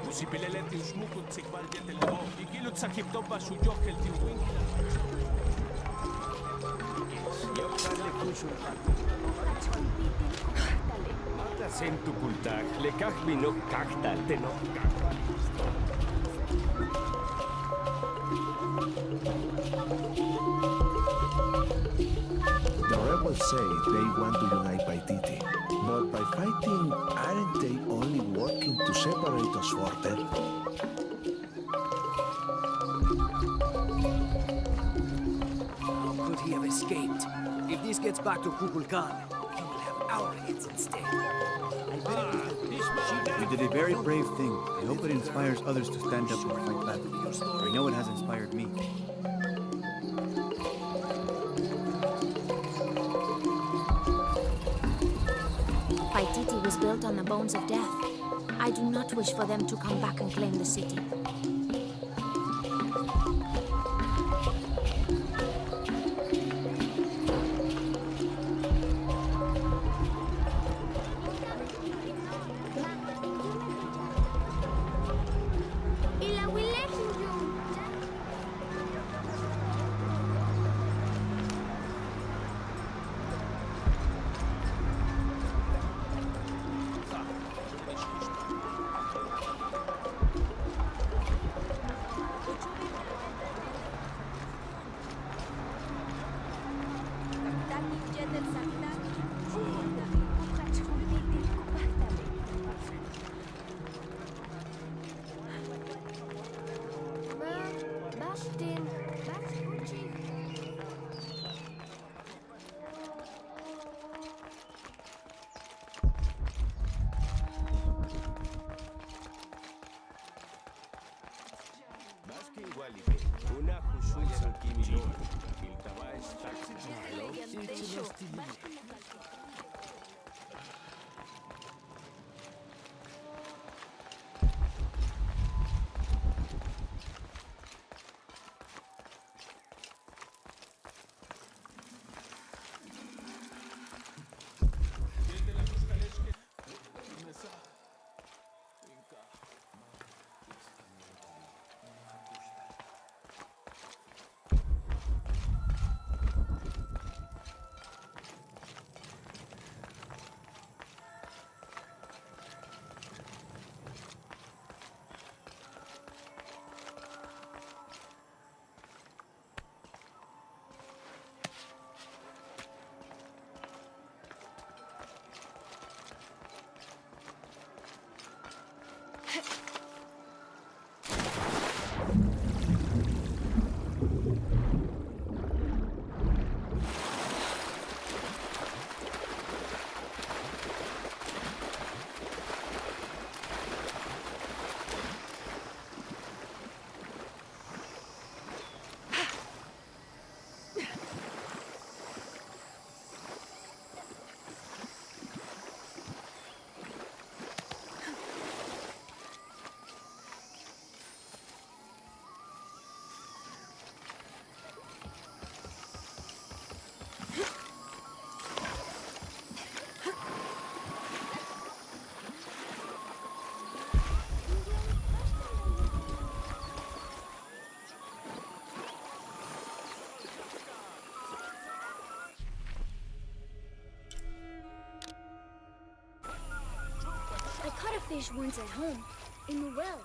Musipileleti usmukut tsikvaljetelho, ikilut sakiptopa suyohelti uinkla. Yoktale kusulkan. Mata sentukultak, lekahmi no kaktal teno. The rebels say they want to unite Paititi, but by fighting, aren't they only working to separate us further? How could he have escaped? If this gets back to Kukulkan, he will have our heads instead. You did a very brave thing. I hope it inspires others to stand up and fight back. I know it has inspired me. Paititi was built on the bones of death. I do not wish for them to come back and claim the city. Una husuya kimilo, iltaba estak. I caught a fish once at home, in the well.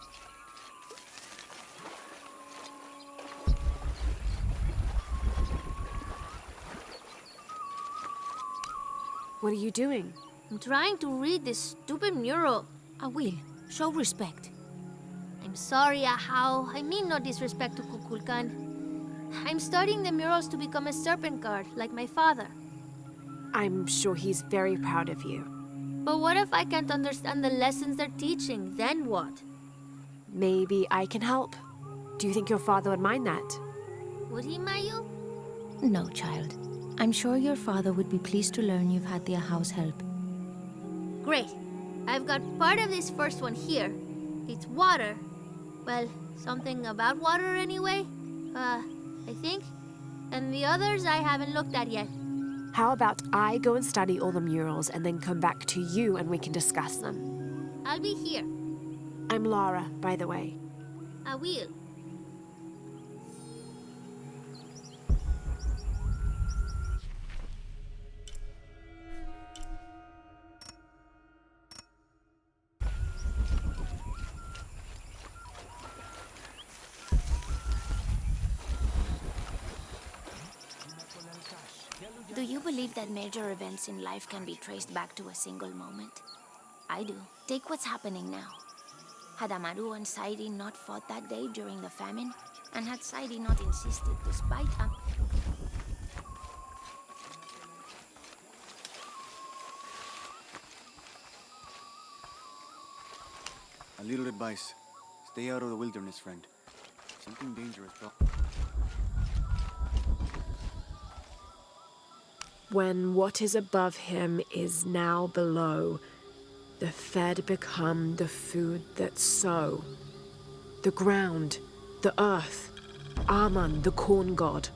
What are you doing? I'm trying to read this stupid mural. I will. Show respect. I'm sorry, Ahau. I mean no disrespect to Kukulkan. I'm studying the murals to become a serpent guard, like my father. I'm sure he's very proud of you. But what if I can't understand the lessons they're teaching? Then what? Maybe I can help. Do you think your father would mind that? Would he, Mayu? No, child. I'm sure your father would be pleased to learn you've had the house help. Great. I've got part of this first one here. It's water. Well, something about water anyway. I think. And the others I haven't looked at yet. How about I go and study all the murals and then come back to you and we can discuss them? I'll be here. I'm Laura, by the way. I will. Do you believe that major events in life can be traced back to a single moment? I do. Take what's happening now. Had Amaru and Saidi not fought that day during the famine, and had Saidi not insisted despite A little advice. Stay out of the wilderness, friend. Something dangerous, bro. When what is above him is now below, the fed become the food that sow. The ground, the earth, Aman, the corn god.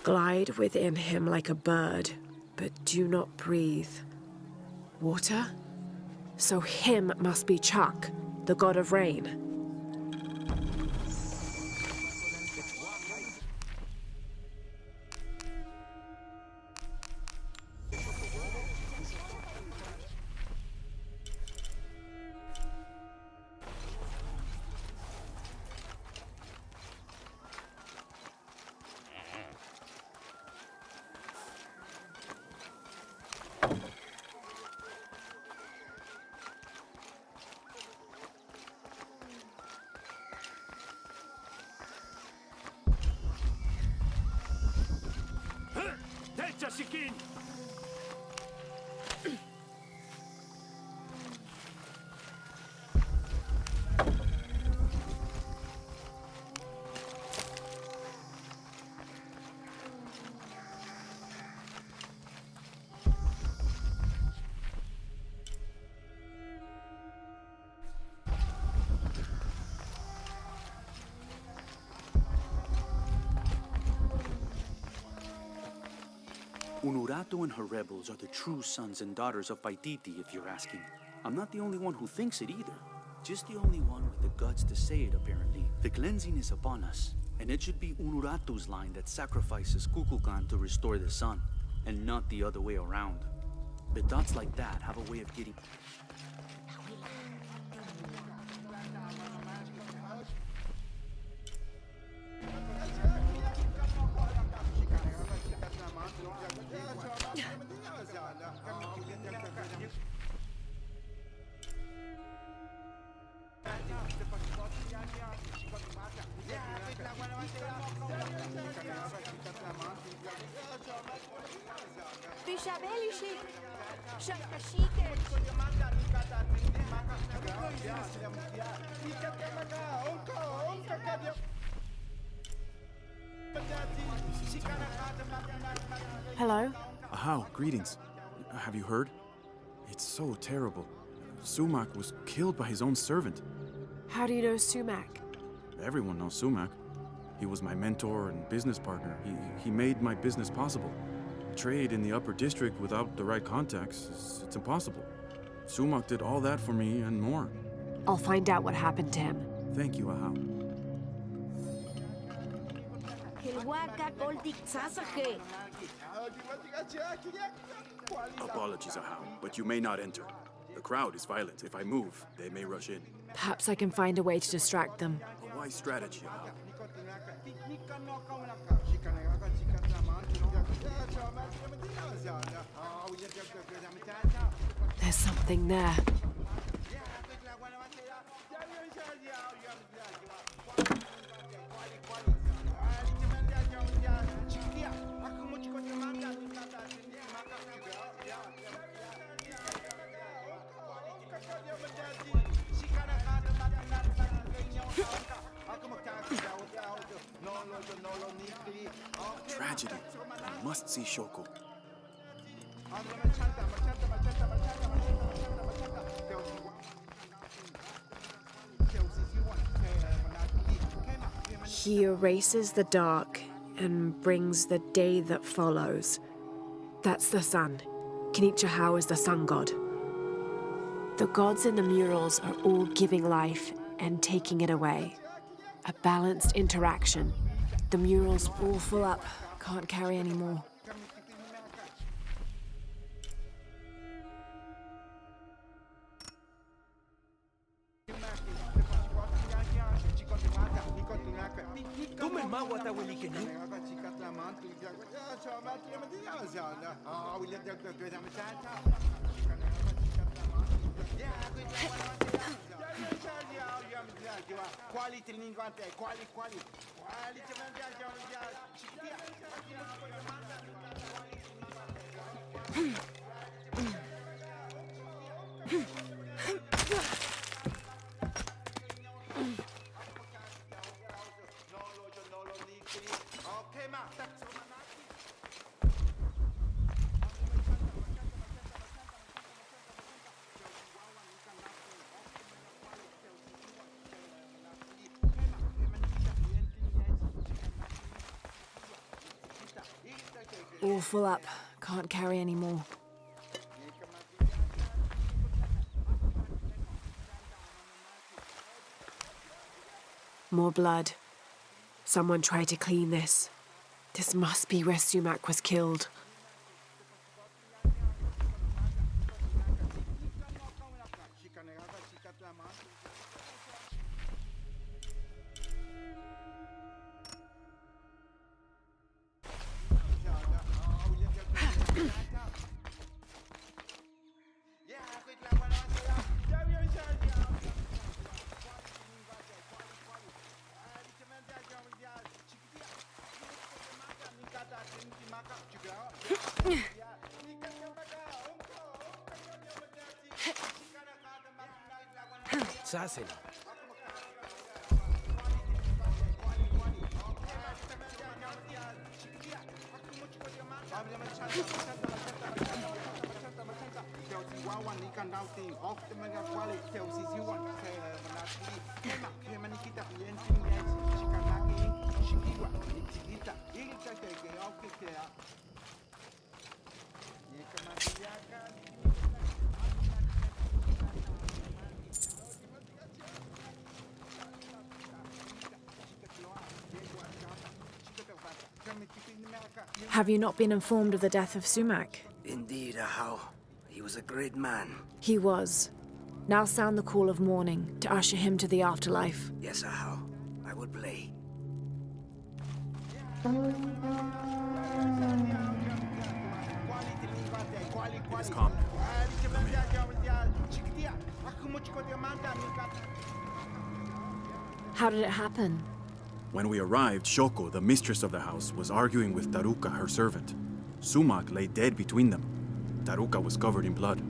Glide within him like a bird, but do not breathe. Water? So him must be Chak, the god of rain. Delta Sikin! Unuratu and her rebels are the true sons and daughters of Paititi, if you're asking. I'm not the only one who thinks it either. Just the only one with the guts to say it, apparently. The cleansing is upon us, and it should be Unuratu's line that sacrifices Kukulkan to restore the sun, and not the other way around. But dots like that have a way of getting... Hello? Ahau, greetings. Have you heard? It's so terrible. Sumac was killed by his own servant. How do you know Sumac? Everyone knows Sumac. He was my mentor and business partner. He made my business possible. Trade in the upper district without the right contacts, it's impossible. Sumac did all that for me and more. I'll find out what happened to him. Thank you, Ahau. Apologies, Ahau, but you may not enter. The crowd is violent. If I move, they may rush in. Perhaps I can find a way to distract them. A wise strategy, Ahau. There's something there. Tragedy. I must see Shoko. He erases the dark and brings the day that follows. That's the sun. Kinichihau is the sun god. The gods in the murals are all giving life and taking it away. A balanced interaction. The murals all full up. Can't carry any more. All full up. Can't carry any more. More blood. Someone tried to clean this. This must be where Sumac was killed. Sassen. Have you not been informed of the death of Sumac? Indeed, Ahau. He was a great man. He was. Now sound the call of mourning to usher him to the afterlife. Yes, Ahau. I will play. It's calm. Come in. How did it happen? When we arrived, Shoko, the mistress of the house, was arguing with Taruka, her servant. Sumac lay dead between them. Taruka was covered in blood.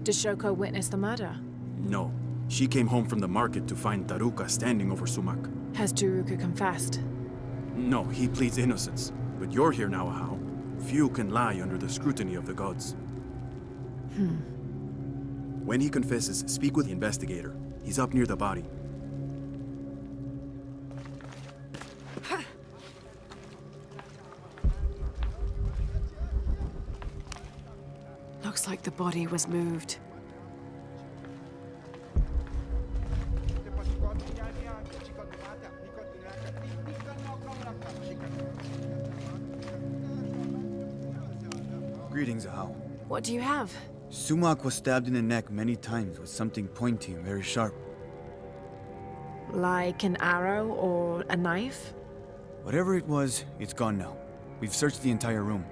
Did Shoko witness the murder? No. She came home from the market to find Taruka standing over Sumac. Has Taruka confessed? No, he pleads innocence. But you're here now, Ahau. Few can lie under the scrutiny of the gods. When he confesses, speak with the investigator. He's up near the body. Looks like the body was moved. Greetings, Ahau. What do you have? Sumac was stabbed in the neck many times with something pointy and very sharp. Like an arrow or a knife? Whatever it was, it's gone now. We've searched the entire room.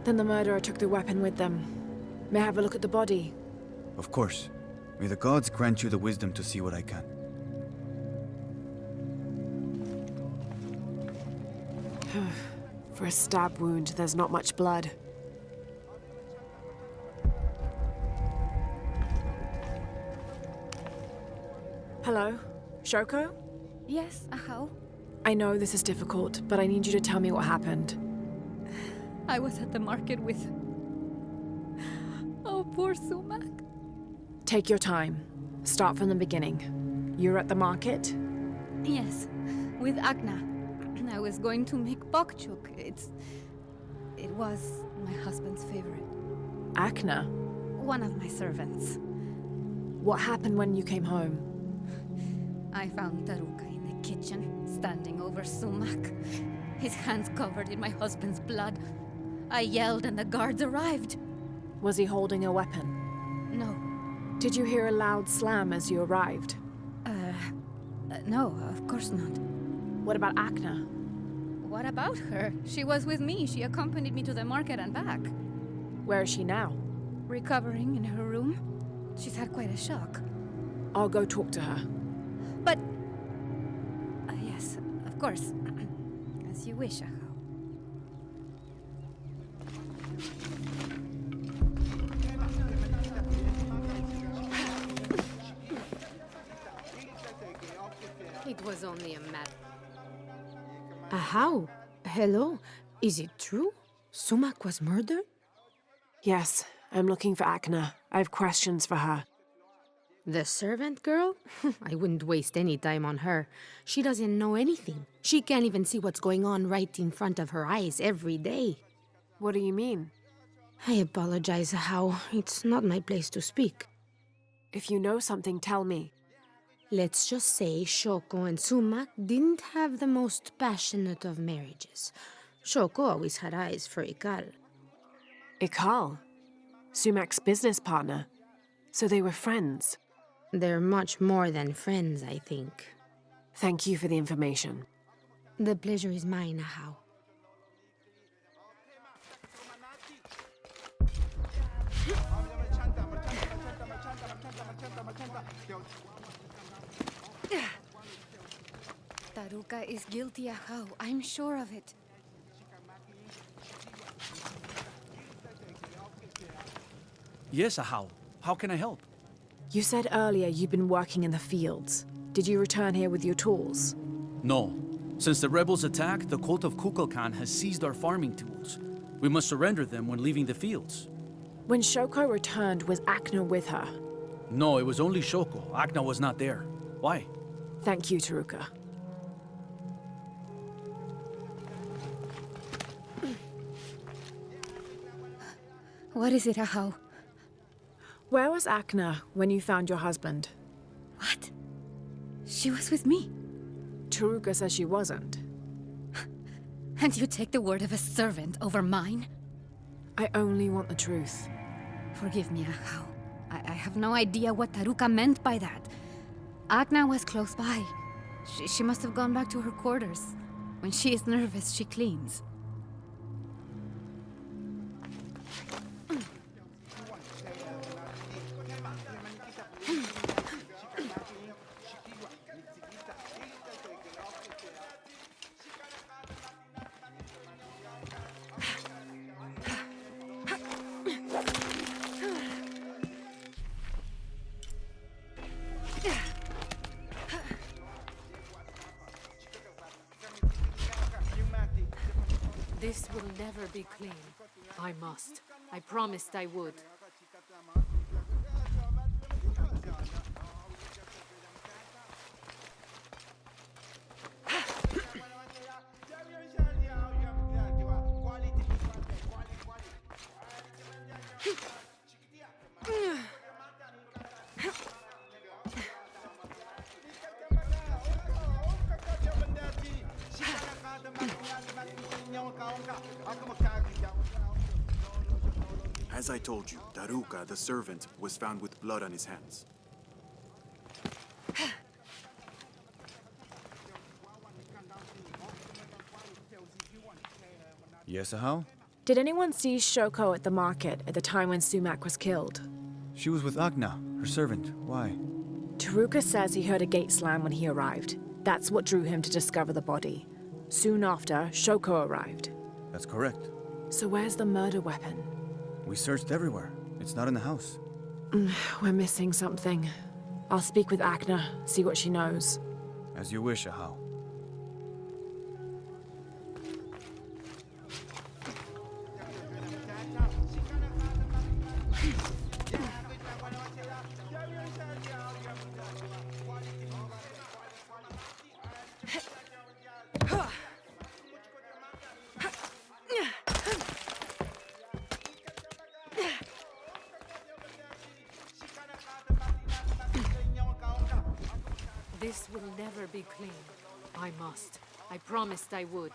Then the murderer took the weapon with them. May I have a look at the body? Of course. May the gods grant you the wisdom to see what I can. For a stab wound, there's not much blood. Hello? Shoko? Yes, Ahau. I know this is difficult, but I need you to tell me what happened. I was at the market with... Oh, poor Sumac. Take your time. Start from the beginning. You were at the market? Yes, with Agna. I was going to make bokchuk. It was my husband's favorite. Akna? One of my servants. What happened when you came home? I found Taruka in the kitchen, standing over Sumac. His hands covered in my husband's blood. I yelled and the guards arrived. Was he holding a weapon? No. Did you hear a loud slam as you arrived? No, of course not. What about Akna? What about her? She was with me. She accompanied me to the market and back. Where is she now? Recovering in her room. She's had quite a shock. I'll go talk to her. But... yes, of course. As you wish, Ahau. It was only a matter. How? Hello? Is it true? Sumac was murdered? Yes, I'm looking for Akna. I have questions for her. The servant girl? I wouldn't waste any time on her. She doesn't know anything. She can't even see what's going on right in front of her eyes every day. What do you mean? I apologize, How. It's not my place to speak. If you know something, tell me. Let's just say Shoko and Sumac didn't have the most passionate of marriages. Shoko always had eyes for Ikal. Ikal? Sumac's business partner. So they were friends. They're much more than friends, I think. Thank you for the information. The pleasure is mine, Ahau. Taruka is guilty, Ahau. I'm sure of it. Yes, Ahau. How can I help? You said earlier you'd been working in the fields. Did you return here with your tools? No. Since the rebels attacked, the cult of Kukulkan has seized our farming tools. We must surrender them when leaving the fields. When Shoko returned, was Akna with her? No, it was only Shoko. Akna was not there. Why? Thank you, Taruka. What is it, Ahau? Where was Akna when you found your husband? What? She was with me. Taruka says she wasn't. And you take the word of a servant over mine? I only want the truth. Forgive me, Ahau. I have no idea what Taruka meant by that. Akna was close by. She must have gone back to her quarters. When she is nervous, she cleans. This will never be clean. I must. I promised I would. As I told you, Taruka, the servant, was found with blood on his hands. Yes, Ahau? Did anyone see Shoko at the market at the time when Sumac was killed? She was with Agna, her servant. Why? Taruka says he heard a gate slam when he arrived. That's what drew him to discover the body. Soon after, Shoko arrived. That's correct. So where's the murder weapon? We searched everywhere. It's not in the house. We're missing something. I'll speak with Akna, see what she knows. As you wish, Ahau. This will never be clean. I must. I promised I would.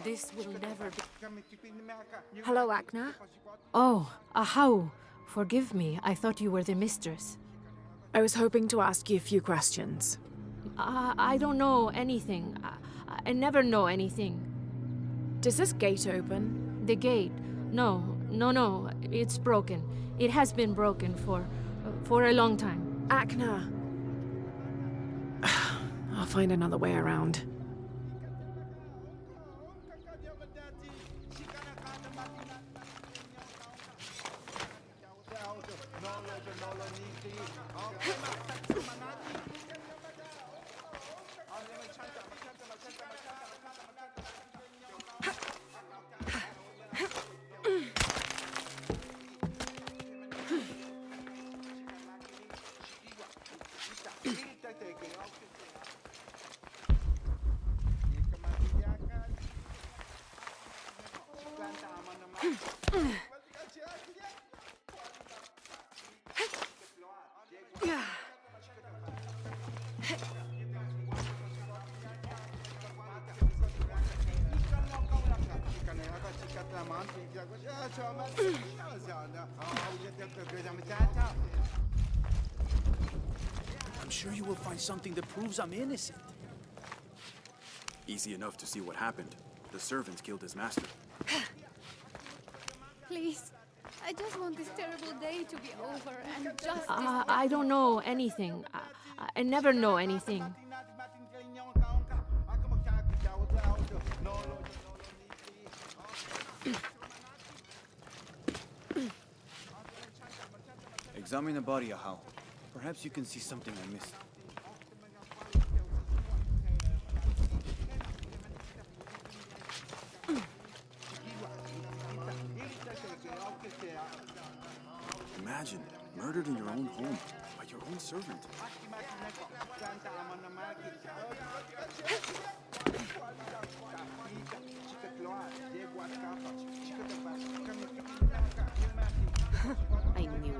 This will never be... Hello, Akna. Oh, Ahau. Forgive me. I thought you were the mistress. I was hoping to ask you a few questions. I don't know anything. I never know anything. Does this gate open? The gate? No. It's broken. It has been broken for a long time. Akna. I'll find another way around. I'm sure you will find something that proves I'm innocent. Easy enough to see what happened. The servants killed his master. Please, I just want this terrible day to be over and justice. I don't know anything. I never know anything. Examine the body, Ahau. Perhaps you can see something I missed. Imagine, murdered in your own home, by your own servant. I knew it.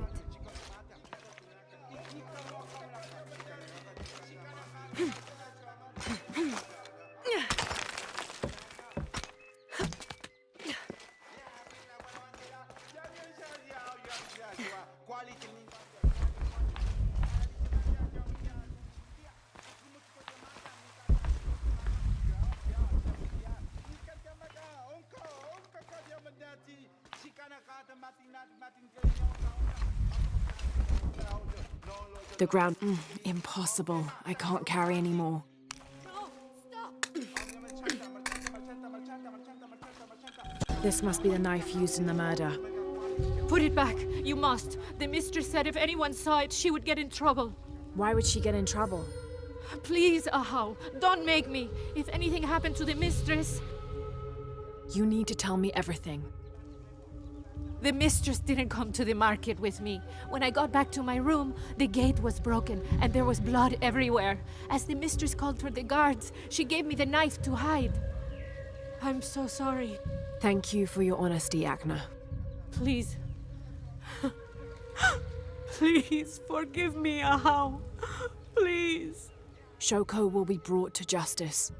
The ground... impossible. I can't carry anymore. This must be the knife used in the murder. Put it back. You must. The mistress said if anyone saw it, she would get in trouble. Why would she get in trouble? Please, Ahau, don't make me. If anything happened to the mistress... You need to tell me everything. The mistress didn't come to the market with me. When I got back to my room, the gate was broken and there was blood everywhere. As the mistress called for the guards, she gave me the knife to hide. I'm so sorry. Thank you for your honesty, Akna. Please. Please forgive me, Ahau. Please. Shoko will be brought to justice.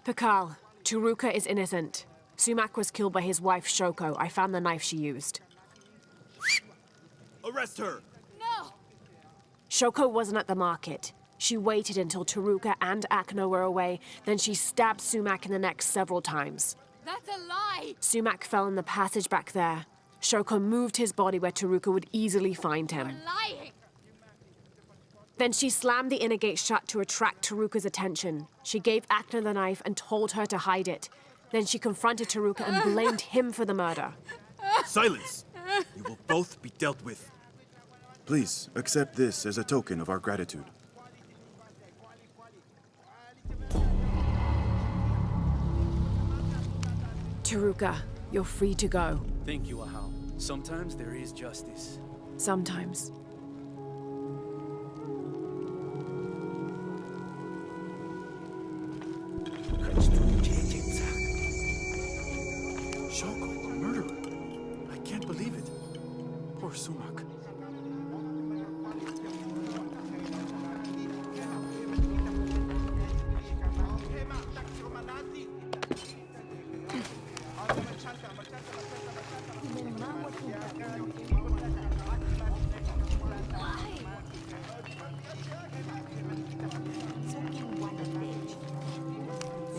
Pakal, Taruka is innocent. Sumac was killed by his wife, Shoko. I found the knife she used. Arrest her! No! Shoko wasn't at the market. She waited until Taruka and Akno were away, then she stabbed Sumac in the neck several times. That's a lie! Sumac fell in the passage back there. Shoko moved his body where Taruka would easily find him. Lying! Then she slammed the inner gate shut to attract Taruka's attention. She gave Akna the knife and told her to hide it. Then she confronted Taruka and blamed him for the murder. Silence! You will both be dealt with. Please, accept this as a token of our gratitude. Taruka, you're free to go. Thank you, Ahau. Sometimes there is justice. Sometimes. Shoko, a murderer. I can't believe it. Poor Sumac.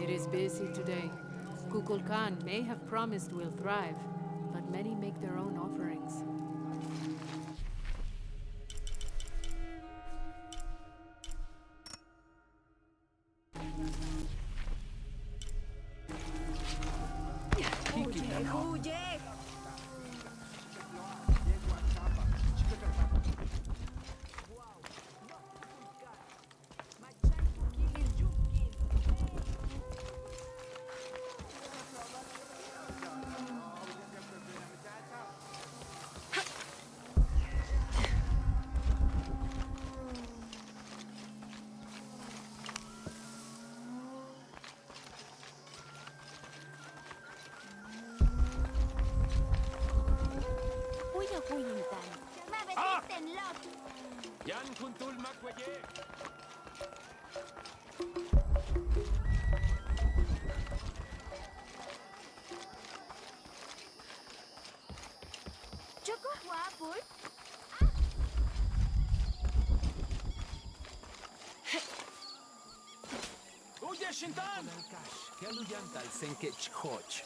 It is busy today. Kukulkan may have promised we'll thrive, but many make their own offerings. Yan kuntul makwaye. Choco guapul. Oye, Shintan! Kelu yan tal senke chhoch.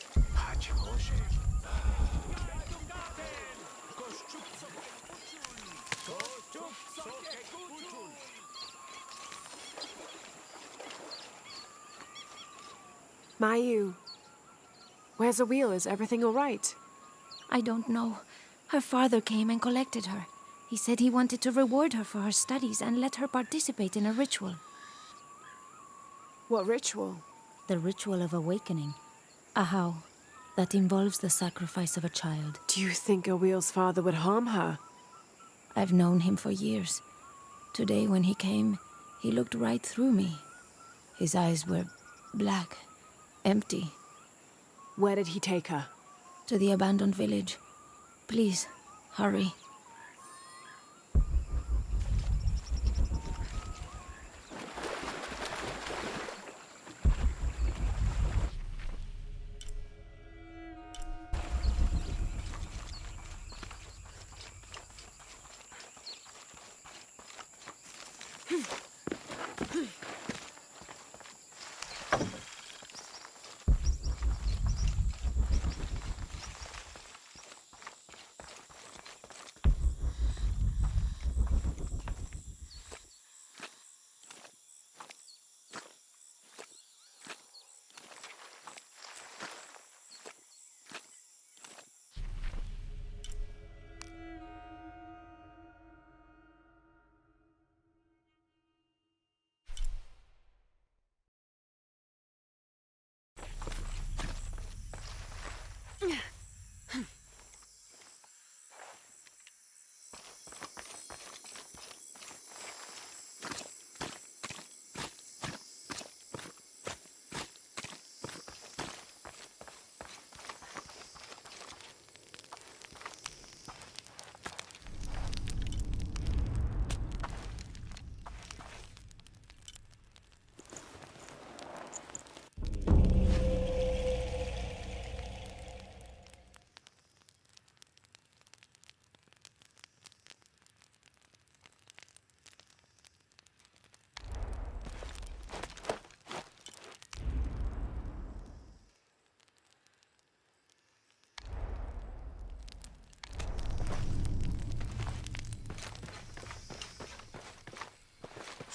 Mayu, where's the wheel? Is everything all right? I don't know. Her father came and collected her. He said he wanted to reward her for her studies and let her participate in a ritual. What ritual? The ritual of awakening. Ahau. That involves the sacrifice of a child. Do you think Awil's father would harm her? I've known him for years. Today when he came, he looked right through me. His eyes were black, empty. Where did he take her? To the abandoned village. Please, hurry.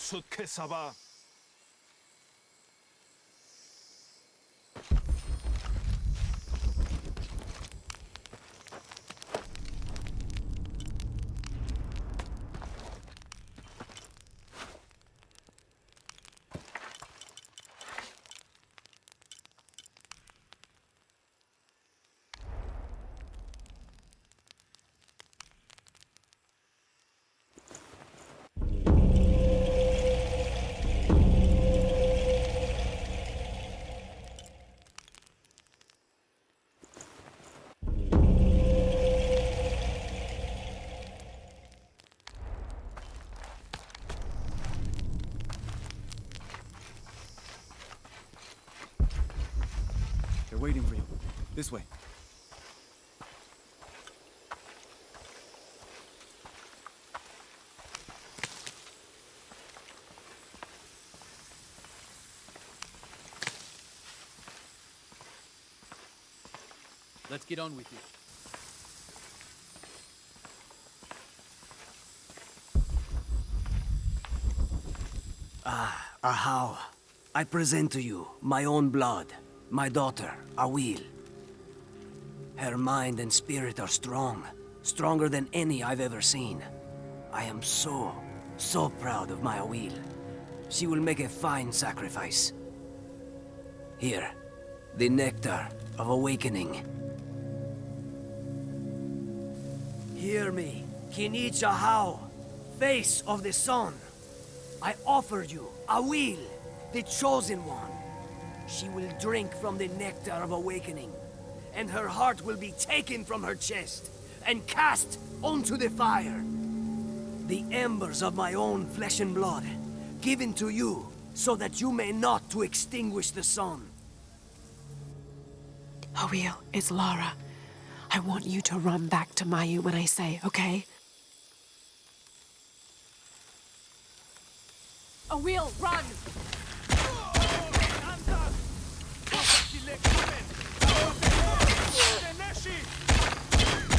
sut Kesaba. They're waiting for you. This way. Let's get on with it. Ahau, I present to you my own blood, my daughter, Awil. Her mind and spirit are strong, stronger than any I've ever seen. I am so proud of my Awil. She will make a fine sacrifice. Here, the nectar of awakening. Hear me, Kinich Ahau, face of the sun. I offer you Awil, the chosen one. She will drink from the nectar of awakening, and her heart will be taken from her chest and cast onto the fire. The embers of my own flesh and blood, given to you so that you may not to extinguish the sun. Awil, it's Lara. I want you to run back to Mayu when I say, okay? Awil, run!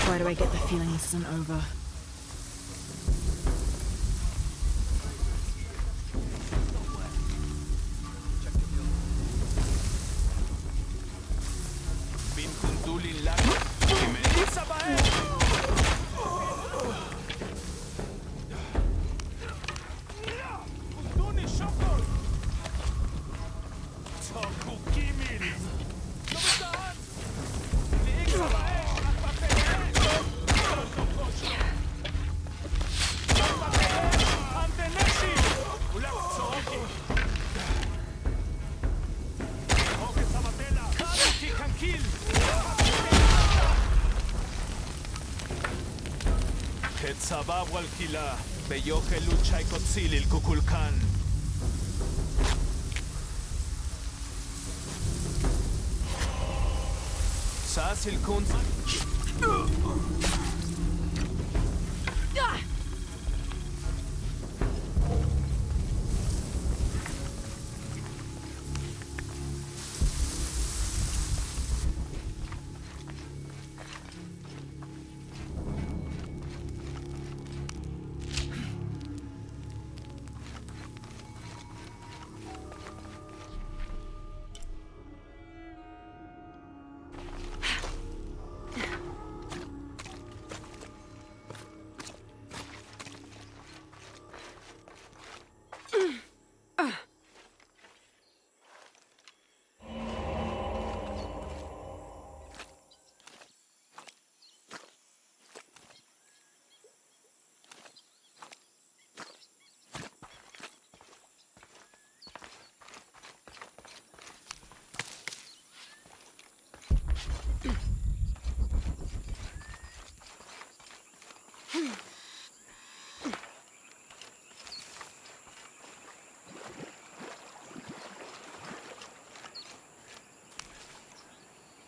Why do I get the feeling this isn't over? Sabab walkila, beyoke lucha ikotzil il Kukulkan. Sasil kunz.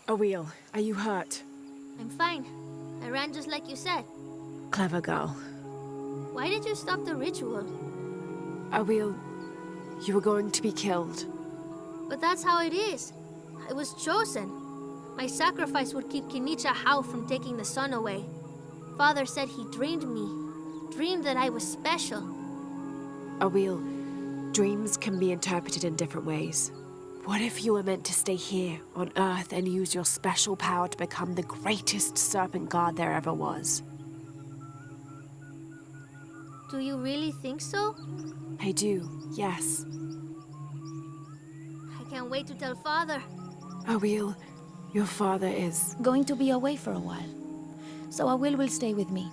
Awil, are you hurt? I'm fine. I ran just like you said. Clever girl. Why did you stop the ritual? Awil, you were going to be killed. But that's how it is. I was chosen. My sacrifice would keep Kinich Ahau from taking the sun away. Father said he dreamed me. Dreamed that I was special. Awil, Dreams can be interpreted in different ways. What if you were meant to stay here on Earth and use your special power to become the greatest serpent god there ever was? Do you really think so? I do, yes. I can't wait to tell Father. Awil, your father is... Going to be away for a while. So Awil will stay with me,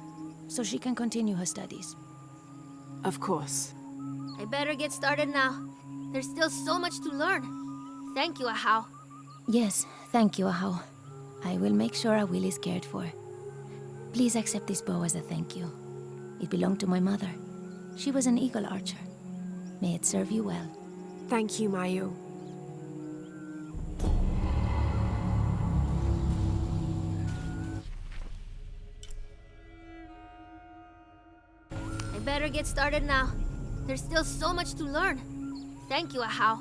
so she can continue her studies. Of course. I better get started now. There's still so much to learn. Thank you, Ahau. Yes, thank you, Ahau. I will make sure Awil is cared for. Please accept this bow as a thank you. It belonged to my mother. She was an eagle archer. May it serve you well. Thank you, Mayu. I better get started now. There's still so much to learn. Thank you, Ahau.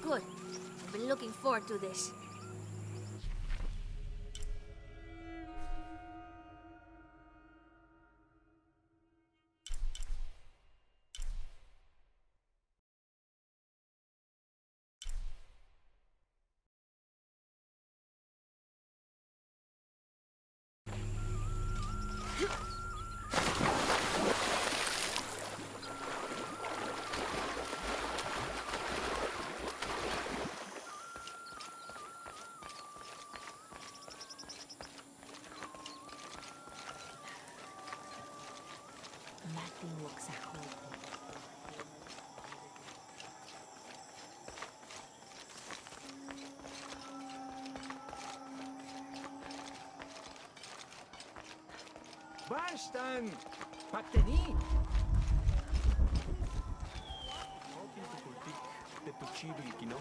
Good. I've been looking forward to this. Barstan! Pateni! Opi tukultik, tetuchibli, kino?